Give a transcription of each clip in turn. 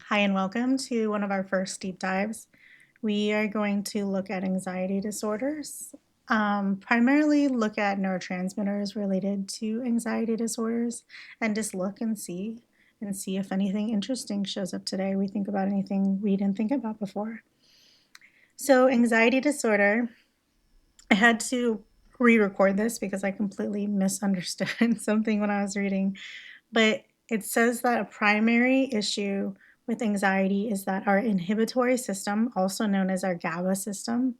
Hi, and welcome to one of our first deep dives. We are going to look at anxiety disorders, primarily look at neurotransmitters related to anxiety disorders, and just look and see if anything interesting shows up today. We think about anything we didn't think about before. So, anxiety disorder, I had to re-record this because I completely misunderstood something when I was reading. But it says that a primary issue with anxiety is that our inhibitory system, also known as our GABA system,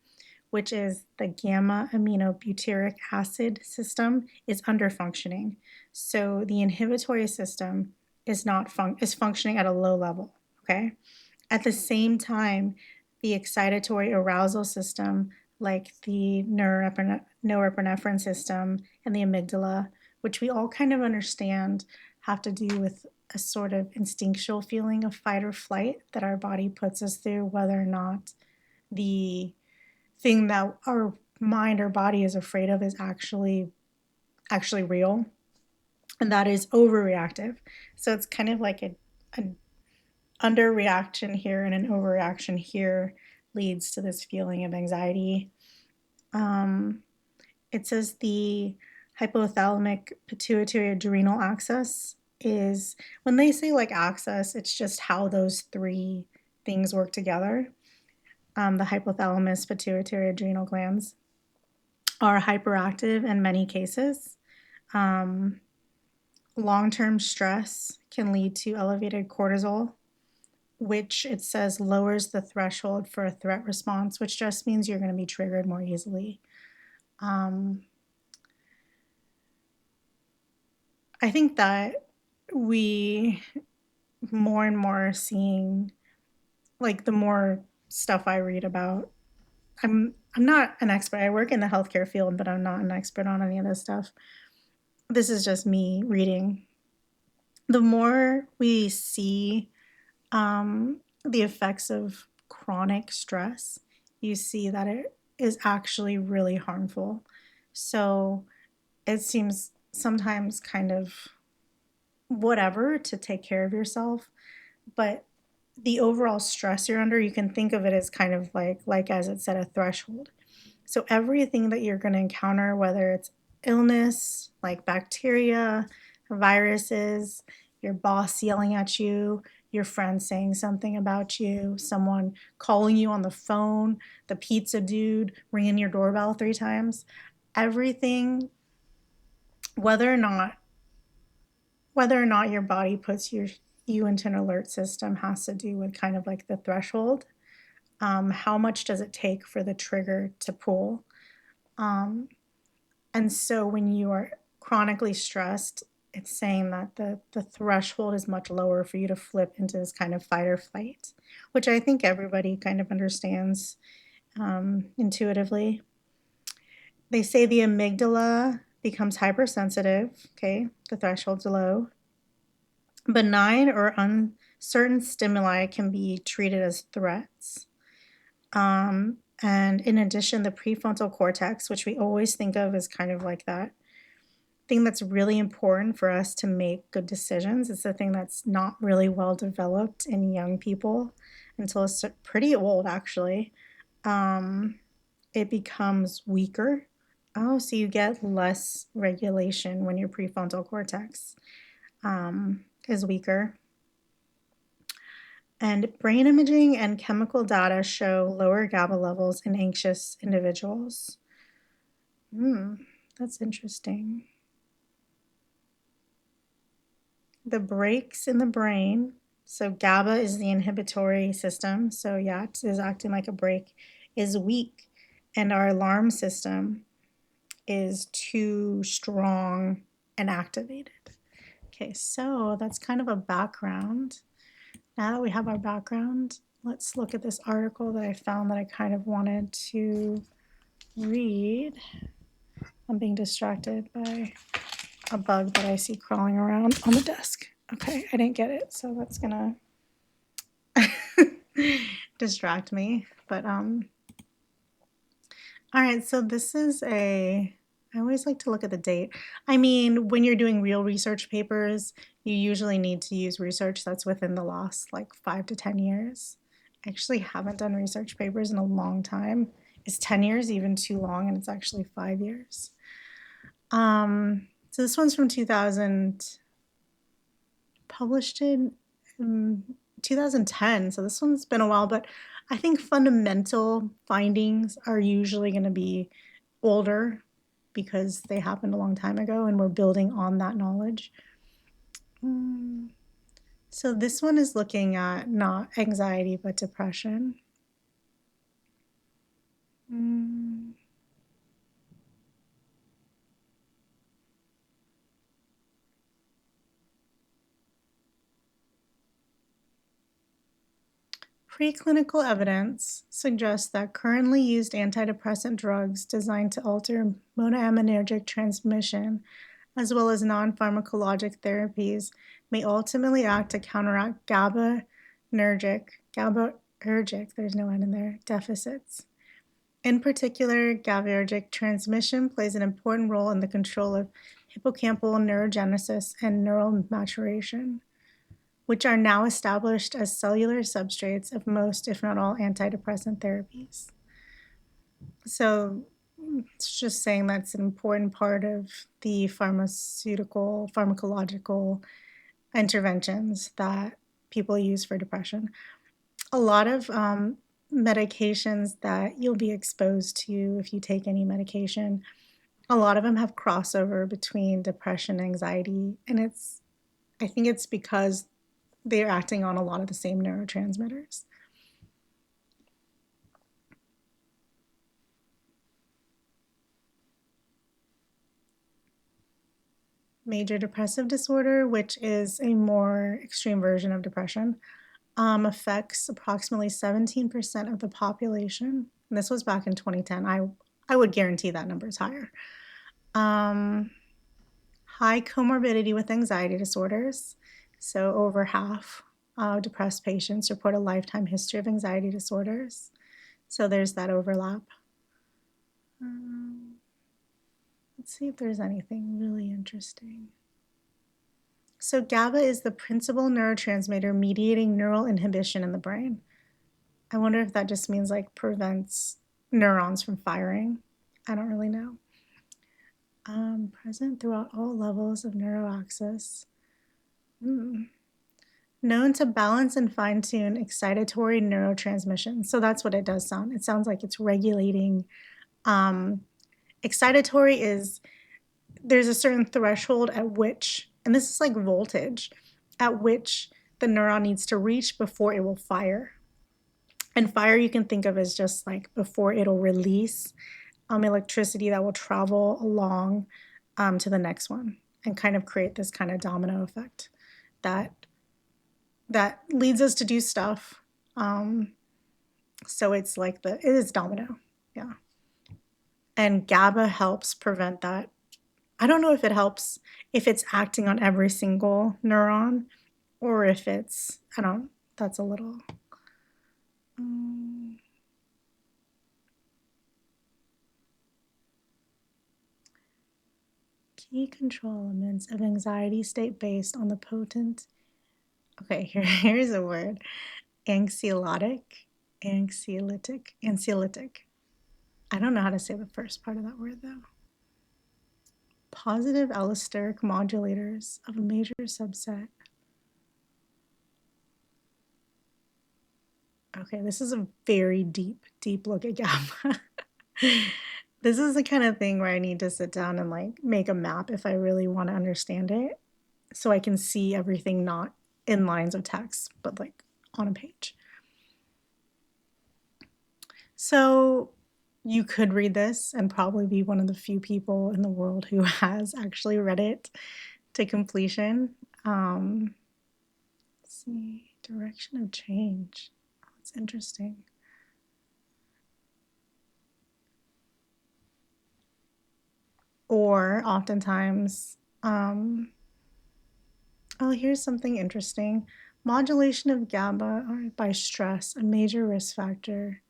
which is the gamma aminobutyric acid system, is under functioning. So the inhibitory system is functioning at a low level. Okay. At the same time, the excitatory arousal system, like the norepinephrine system and the amygdala, which we all kind of understand, have to do with a sort of instinctual feeling of fight or flight that our body puts us through, whether or not the thing that our mind or body is afraid of is actually real, and that is overreactive. So it's kind of like an underreaction here and an overreaction here leads to this feeling of anxiety. Um, it says the hypothalamic pituitary adrenal axis is, when they say like axis, it's just how those three things work together. The hypothalamus, pituitary, adrenal glands are hyperactive in many cases. Um, Long-term stress can lead to elevated cortisol, which it says lowers the threshold for a threat response, which just means you're going to be triggered more easily. I think that we more and more are seeing, like, the more stuff I read about. I'm not an expert. I work in the healthcare field, but I'm not an expert on any of this stuff. This is just me reading. The more we see the effects of chronic stress, you see that it is actually really harmful. So it seems sometimes kind of whatever to take care of yourself, but the overall stress you're under, you can think of it as kind of like as it said, a threshold. So everything that you're going to encounter, whether it's illness like bacteria, viruses, your boss yelling at you, your friend saying something about you, someone calling you on the phone, the pizza dude ringing your doorbell 3 times, everything, whether or not your body puts you into an alert system, has to do with kind of like the threshold. How much does it take for the trigger to pull? Um, and so when you are chronically stressed, it's saying that the threshold is much lower for you to flip into this kind of fight or flight, which I think everybody kind of understands intuitively. They say the amygdala becomes hypersensitive. Okay, the threshold's low. Benign or uncertain stimuli can be treated as threats. And in addition, the prefrontal cortex, which we always think of as kind of like that thing that's really important for us to make good decisions, it's the thing that's not really well developed in young people until it's pretty old, actually. Um, it becomes weaker. Oh, so you get less regulation when your prefrontal cortex is weaker. And brain imaging and chemical data show lower GABA levels in anxious individuals. That's interesting. The brakes in the brain. So GABA is the inhibitory system. So yeah, it is acting like a brake, is weak. And our alarm system is too strong and activated. Okay, so that's kind of a background. Now that we have our background, let's look at this article that I found that I kind of wanted to read. I'm being distracted by a bug that I see crawling around on the desk. Okay, I didn't get it, so that's gonna distract me. But all right, so this is a I always like to look at the date. I mean, when you're doing real research papers, you usually need to use research that's within the last like 5 to 10 years. I actually haven't done research papers in a long time. Is 10 years even too long? And it's actually 5 years. So this one's from 2000, published in 2010. So this one's been a while, but I think fundamental findings are usually going to be older because they happened a long time ago and we're building on that knowledge. So this one is looking at not anxiety, but depression. Preclinical evidence suggests that currently used antidepressant drugs designed to alter monoaminergic transmission, as well as non-pharmacologic therapies, may ultimately act to counteract GABAergic, there's no N in there, deficits. In particular, GABAergic transmission plays an important role in the control of hippocampal neurogenesis and neural maturation, which are now established as cellular substrates of most, if not all, antidepressant therapies. So it's just saying that's an important part of the pharmacological interventions that people use for depression. A lot of medications that you'll be exposed to if you take any medication, a lot of them have crossover between depression and anxiety, and I think it's because they're acting on a lot of the same neurotransmitters. Major depressive disorder, which is a more extreme version of depression, affects approximately 17% of the population. And this was back in 2010. I would guarantee that number is higher. High comorbidity with anxiety disorders. So over half of depressed patients report a lifetime history of anxiety disorders. So there's that overlap. Let's see if there's anything really interesting. So GABA is the principal neurotransmitter mediating neural inhibition in the brain. I wonder if that just means like prevents neurons from firing. I don't really know. Present throughout all levels of neuroaxis. Known to balance and fine-tune excitatory neurotransmission. So that's what it does sound. It sounds like it's regulating. Excitatory is, there's a certain threshold at which, and this is like voltage, at which the neuron needs to reach before it will fire. And fire you can think of as just like before it'll release electricity that will travel along to the next one and kind of create this kind of domino effect that leads us to do stuff. So it's like it is domino, yeah. And GABA helps prevent that. I don't know if it helps, if it's acting on every single neuron or if it's, that's a little. Key control elements of anxiety state based on the potent, okay, here's a word, anxiolytic. I don't know how to say the first part of that word though. Positive allosteric modulators of a major subset. Okay, this is a very deep look at GABA. This is the kind of thing where I need to sit down and like make a map if I really want to understand it, so I can see everything not in lines of text, but like on a page. So you could read this and probably be one of the few people in the world who has actually read it to completion. Let's see, direction of change. Oh, it's interesting. Or oftentimes, oh, here's something interesting. Modulation of GABA by stress, a major risk factor.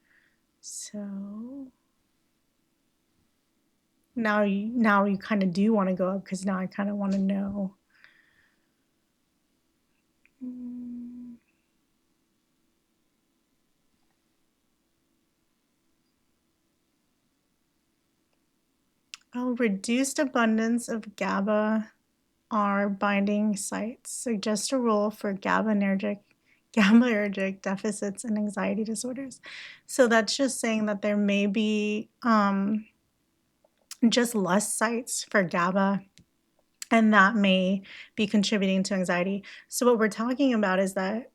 So now you kind of do want to go up because now I kind of want to know. Mm. Oh, reduced abundance of GABA are binding sites suggest a role for GABAergic deficits and anxiety disorders. So that's just saying that there may be just less sites for GABA, and that may be contributing to anxiety. So what we're talking about is that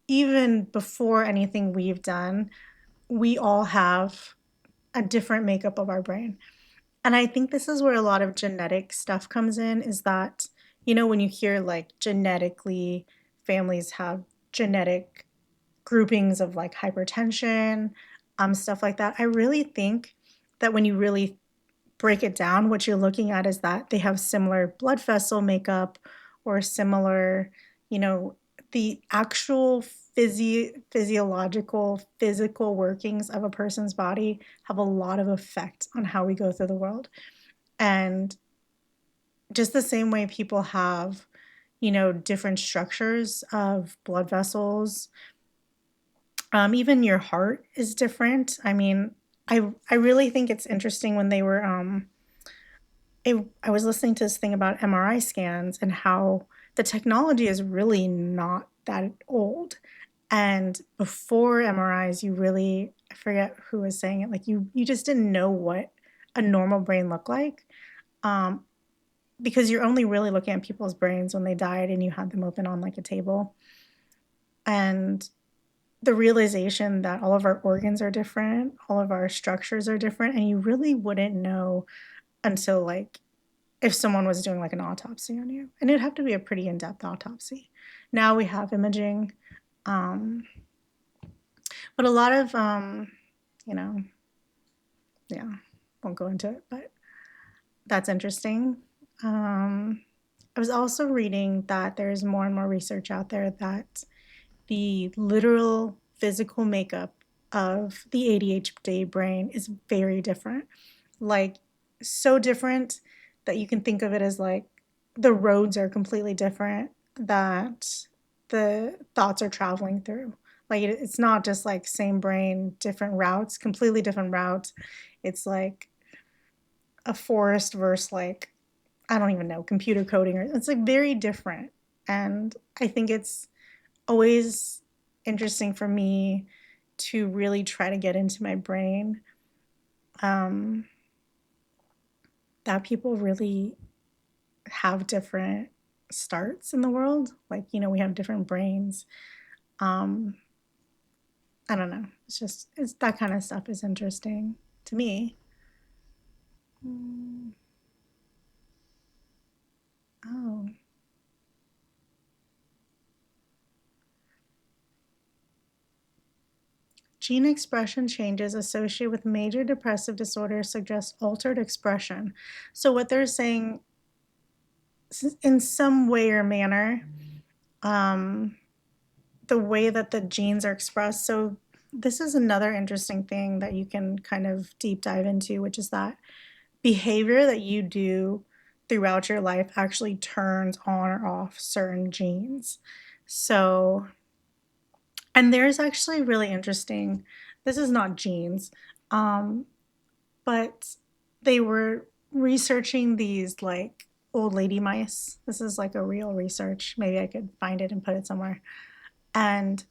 even before anything we've done, we all have a different makeup of our brain. And I think this is where a lot of genetic stuff comes in, is that, when you hear like genetically families have genetic groupings of like hypertension, stuff like that. I really think that when you really break it down, what you're looking at is that they have similar blood vessel makeup or similar, you know, the actual physiological, physical workings of a person's body have a lot of effect on how we go through the world. And just the same way people have, different structures of blood vessels, even your heart is different. I mean, I really think it's interesting when they were I was listening to this thing about MRI scans and how the technology is really not that old. And before MRIs, you really, I forget who was saying it, like you just didn't know what a normal brain looked like. Um, because you're only really looking at people's brains when they died and you had them open on like a table. And the realization that all of our organs are different, all of our structures are different, and you really wouldn't know until like if someone was doing like an autopsy on you. And it'd have to be a pretty in-depth autopsy. Now we have imaging. Um, but a lot of you know, yeah, won't go into it, but that's interesting. I was also reading that there's more and more research out there that the literal physical makeup of the ADHD brain is very different. Like, so different that you can think of it as like the roads are completely different that the thoughts are traveling through. Like, it's not just like same brain, different routes, completely different routes. It's like a forest versus like, I don't even know, computer coding, or it's like very different. And I think it's always interesting for me to really try to get into my brain, um, that people really have different starts in the world. Like, we have different brains. Um, I don't know. It's that kind of stuff is interesting to me. Mm. Oh, gene expression changes associated with major depressive disorder suggest altered expression. So what they're saying, in some way or manner, um, the way that the genes are expressed. So this is another interesting thing that you can kind of deep dive into, which is that behavior that you do throughout your life actually turns on or off certain genes. So, and there's actually really interesting, this is not genes, um, but they were researching these like old lady mice. This is like a real research. Maybe I could find it and put it somewhere. And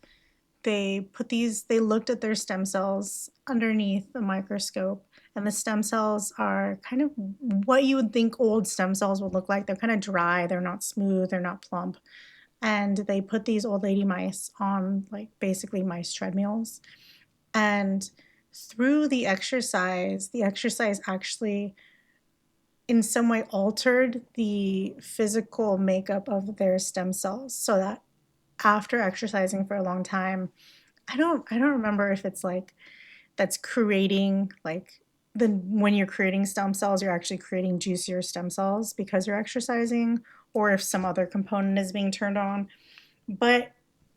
they looked at their stem cells underneath a microscope, and the stem cells are kind of what you would think old stem cells would look like. They're kind of dry, they're not smooth, they're not plump. And they put these old lady mice on like basically mice treadmills. And through the exercise actually in some way altered the physical makeup of their stem cells, so that after exercising for a long time, I don't remember if it's like that's creating like when you're creating stem cells, you're actually creating juicier stem cells because you're exercising, or if some other component is being turned on. But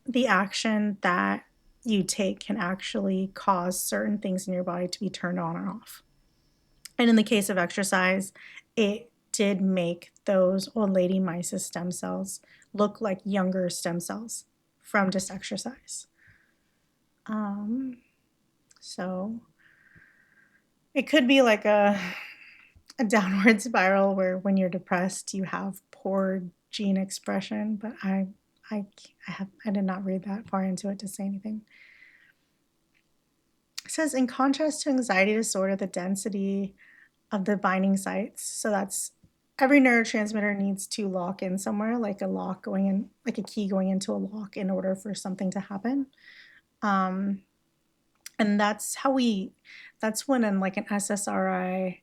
the action that you take can actually cause certain things in your body to be turned on or off. And in the case of exercise, it did make those old lady mice's stem cells look like younger stem cells from just exercise. So it could be like a downward spiral where when you're depressed, you have poor gene expression, but I did not read that far into it to say anything. It says, in contrast to anxiety disorder, the density of the binding sites, so that's every neurotransmitter needs to lock in somewhere, like a lock going in, like a key going into a lock in order for something to happen. And that's when in like an SSRI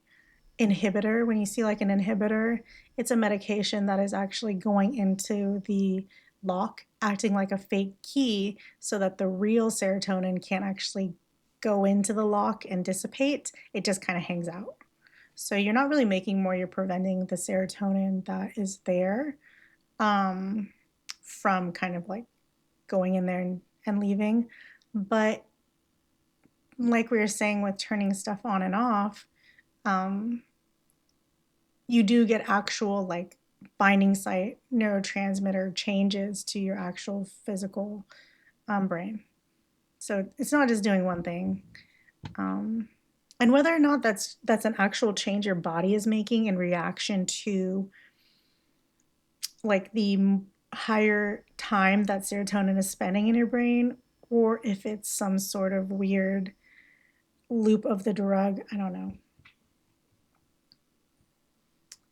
inhibitor, when you see like an inhibitor, it's a medication that is actually going into the lock, acting like a fake key so that the real serotonin can't actually go into the lock and dissipate. It just kind of hangs out. So you're not really making more, you're preventing the serotonin that is there from kind of like going in there and leaving. But like we were saying with turning stuff on and off, you do get actual like binding site neurotransmitter changes to your actual physical brain. So it's not just doing one thing. And whether or not that's an actual change your body is making in reaction to like the higher time that serotonin is spending in your brain, or if it's some sort of weird loop of the drug, I don't know.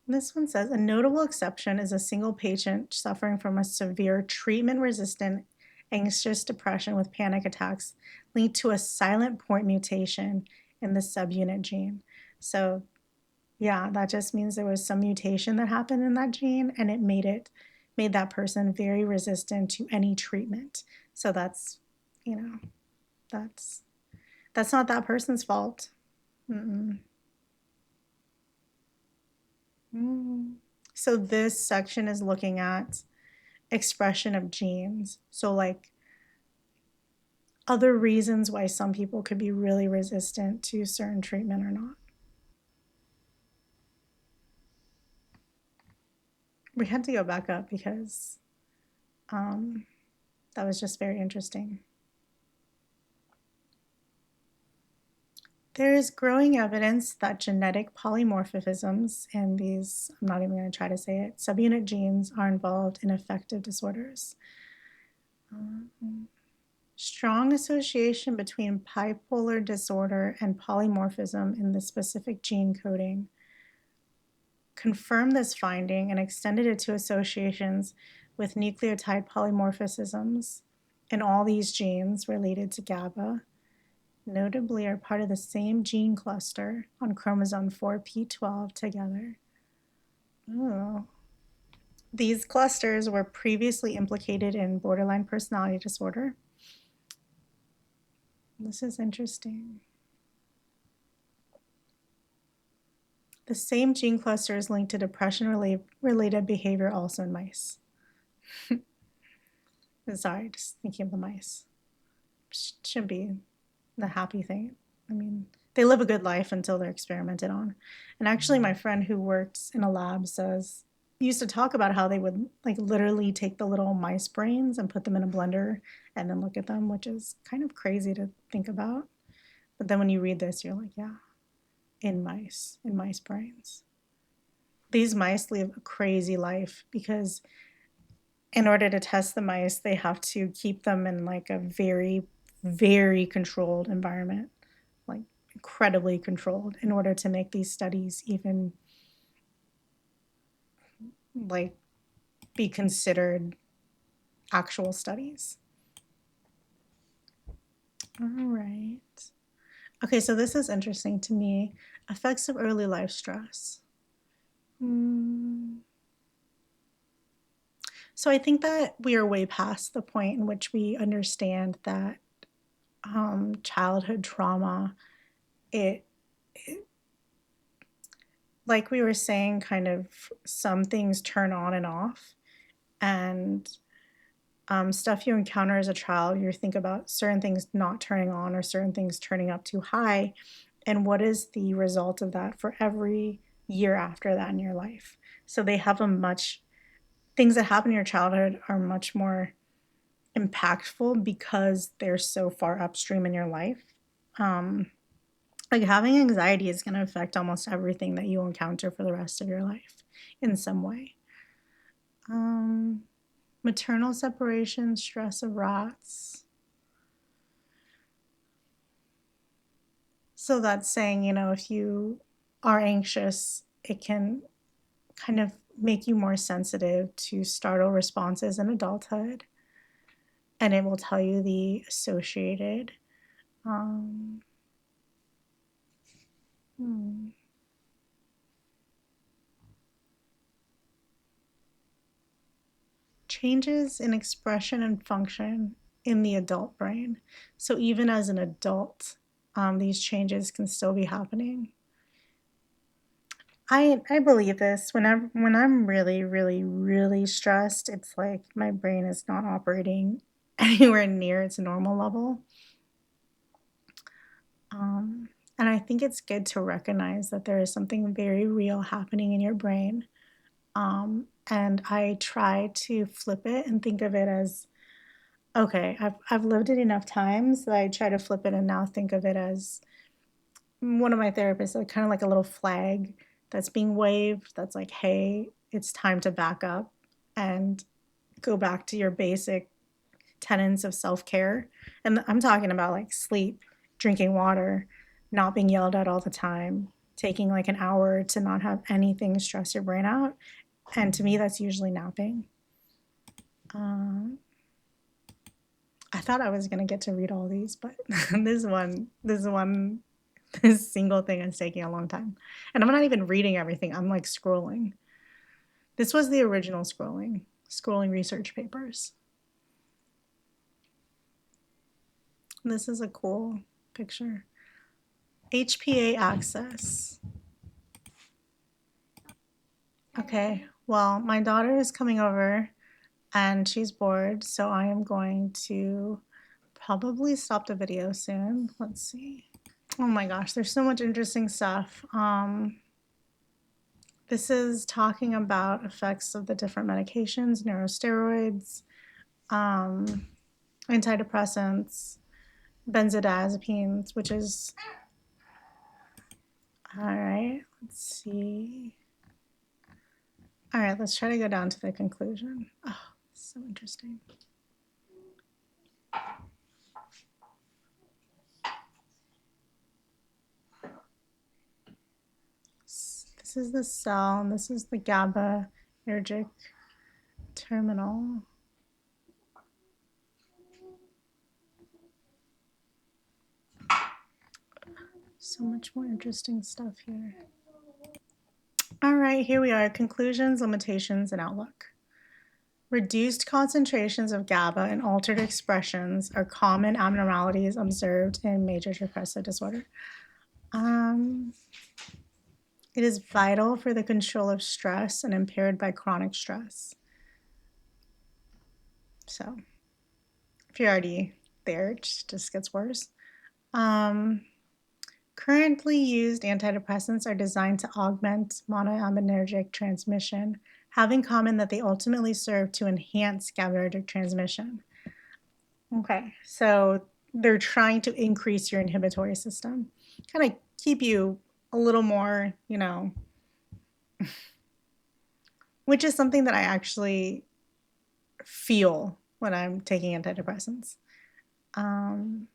This one says, a notable exception is a single patient suffering from a severe treatment-resistant anxious depression with panic attacks linked to a silent point mutation in the subunit gene. So yeah, that just means there was some mutation that happened in that gene and it made that person very resistant to any treatment. So that's, you know, that's not that person's fault. Mm-mm. So this section is looking at expression of genes. So like other reasons why some people could be really resistant to certain treatment or not. We had to go back up because that was just very interesting. There is growing evidence that genetic polymorphisms in these, I'm not even going to try to say it, subunit genes are involved in affective disorders. Strong association between bipolar disorder and polymorphism in the specific gene coding confirmed this finding and extended it to associations with nucleotide polymorphisms in all these genes related to GABA, notably are part of the same gene cluster on chromosome 4p12 together. Oh. These clusters were previously implicated in borderline personality disorder. This is interesting. The same gene cluster is linked to depression-related behavior also in mice. Sorry, just thinking of the mice. Should be the happy thing. I mean, they live a good life until they're experimented on. And actually, my friend who works in a lab used to talk about how they would like literally take the little mice brains and put them in a blender and then look at them, which is kind of crazy to think about. But then when you read this, you're like, yeah, in mice brains. These mice live a crazy life because in order to test the mice, they have to keep them in like a very, very controlled environment, like incredibly controlled, in order to make these studies even like be considered actual studies. All right. Okay, so this is interesting to me. Effects of early life stress. So I think that we are way past the point in which we understand that childhood trauma, it like we were saying, kind of some things turn on and off, and stuff you encounter as a child, you think about certain things not turning on or certain things turning up too high, and what is the result of that for every year after that in your life. So they have things that happen in your childhood are much more impactful because they're so far upstream in your life. Um, like having anxiety is going to affect almost everything that you encounter for the rest of your life in some way. Um, Maternal separation, stress of rats. So that's saying, if you are anxious, it can kind of make you more sensitive to startle responses in adulthood. And it will tell you the associated um, hmm, changes in expression and function in the adult brain. So even as an adult, these changes can still be happening. I believe this. When I'm really, really, really stressed, it's like my brain is not operating anywhere near its normal level. Um, and I think it's good to recognize that there is something very real happening in your brain. And I try to flip it and think of it as, okay, I've lived it enough times that I try to flip it and now think of it as one of my therapists, like kind of like a little flag that's being waved. That's like, hey, it's time to back up and go back to your basic tenets of self care. And I'm talking about like sleep, drinking water, not being yelled at all the time, taking like an hour to not have anything stress your brain out. And to me, that's usually napping. Um, I thought I was gonna get to read all these, but this single thing is taking a long time. And I'm not even reading everything. I'm like scrolling. This was the original scrolling research papers. This is a cool picture. HPA access. Okay, well, my daughter is coming over and she's bored, so I am going to probably stop the video soon. Let's see. Oh my gosh, there's so much interesting stuff. This is talking about effects of the different medications, neurosteroids, um, antidepressants, benzodiazepines, which is, all right, let's see. All right, let's try to go down to the conclusion. Oh, so interesting. This is the cell, and this is the GABAergic terminal. So much more interesting stuff here. All right, here we are. Conclusions, limitations, and outlook. Reduced concentrations of GABA and altered expressions are common abnormalities observed in major depressive disorder. It is vital for the control of stress and impaired by chronic stress. So, if you're already there, it just gets worse. Currently used antidepressants are designed to augment monoaminergic transmission, having in common that they ultimately serve to enhance GABAergic transmission. Okay, so they're trying to increase your inhibitory system, kind of keep you a little more, which is something that I actually feel when I'm taking antidepressants. Um,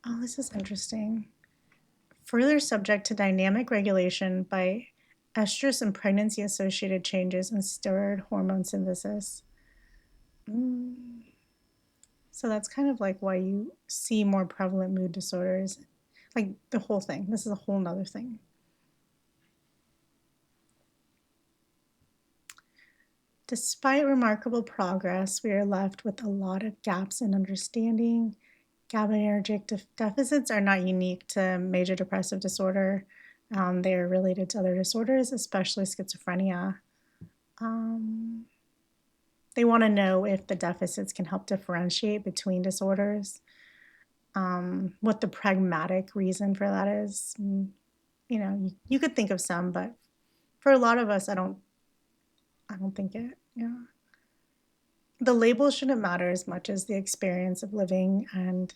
oh, this is interesting. Further subject to dynamic regulation by estrus and pregnancy associated changes in steroid hormone synthesis. So that's kind of like why you see more prevalent mood disorders. Like the whole thing. This is a whole nother thing. Despite remarkable progress, we are left with a lot of gaps in understanding. GABAergic deficits are not unique to major depressive disorder. They are related to other disorders, especially schizophrenia. They want to know if the deficits can help differentiate between disorders, what the pragmatic reason for that is. You could think of some, but for a lot of us, I don't think it. Yeah. The label shouldn't matter as much as the experience of living and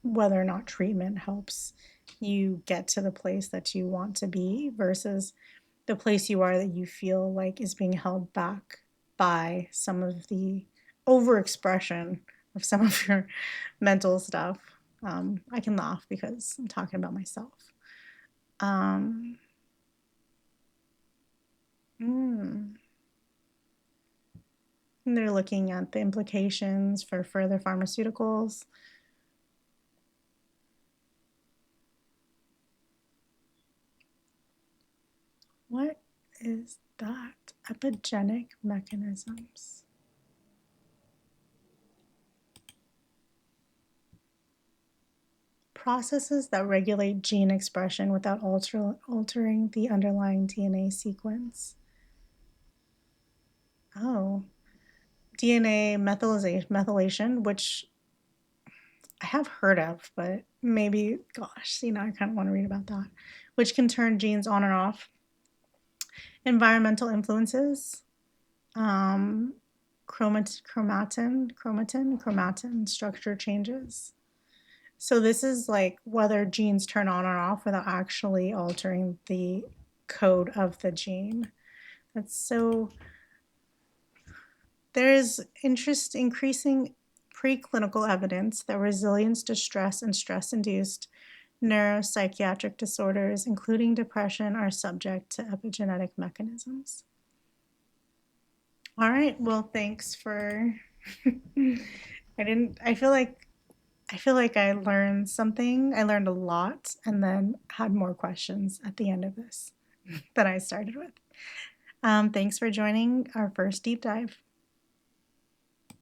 whether or not treatment helps you get to the place that you want to be versus the place you are that you feel like is being held back by some of the overexpression of some of your mental stuff. I can laugh because I'm talking about myself. Um, mm, and they're looking at the implications for further pharmaceuticals. What is that? Epigenetic mechanisms. Processes that regulate gene expression without altering the underlying DNA sequence. Oh, DNA methylation, which I have heard of, but maybe, gosh, I kind of want to read about that, which can turn genes on and off. Environmental influences, um, chromatin structure changes. So this is like whether genes turn on or off without actually altering the code of the gene. That's so. There is increasing preclinical evidence that resilience to stress and stress-induced neuropsychiatric disorders, including depression, are subject to epigenetic mechanisms. All right. Well, thanks for. I feel like I learned something. I learned a lot and then had more questions at the end of this that I started with. Thanks for joining our first deep dive.